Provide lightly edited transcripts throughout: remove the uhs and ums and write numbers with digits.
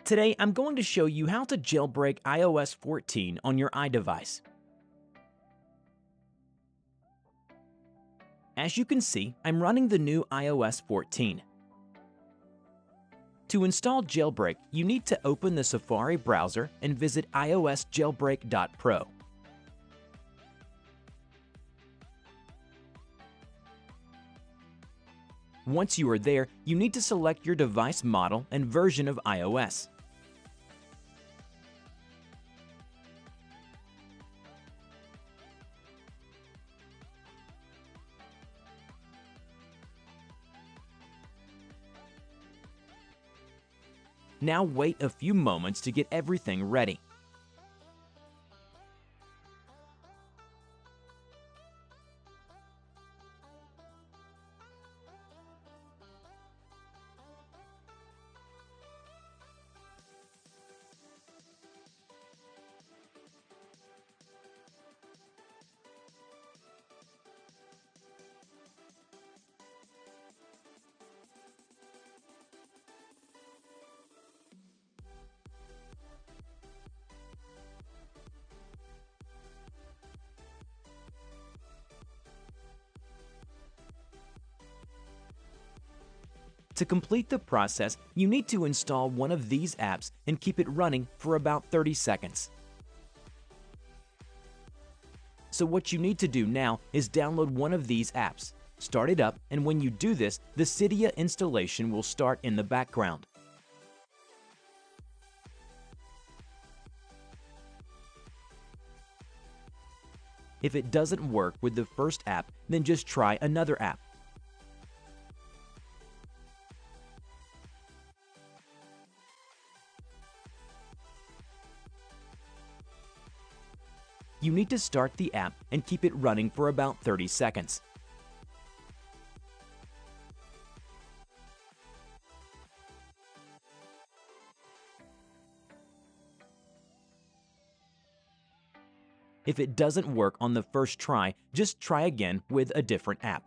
Today, I'm going to show you how to jailbreak iOS 14 on your iDevice. As you can see, I'm running the new iOS 14. To install Jailbreak, you need to open the Safari browser and visit iosjailbreak.pro. Once you are there, you need to select your device model and version of iOS. Now wait a few moments to get everything ready. To complete the process, you need to install one of these apps and keep it running for about 30 seconds. So what you need to do now is download one of these apps, start it up, and when you do this, the Cydia installation will start in the background. If it doesn't work with the first app, then just try another app. You need to start the app and keep it running for about 30 seconds. If it doesn't work on the first try, just try again with a different app.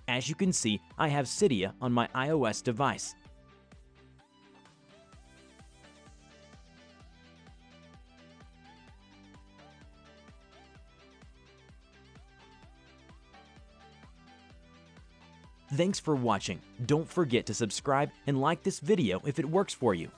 As you can see, I have Cydia on my iOS device. Thanks for watching. Don't forget to subscribe and like this video if it works for you.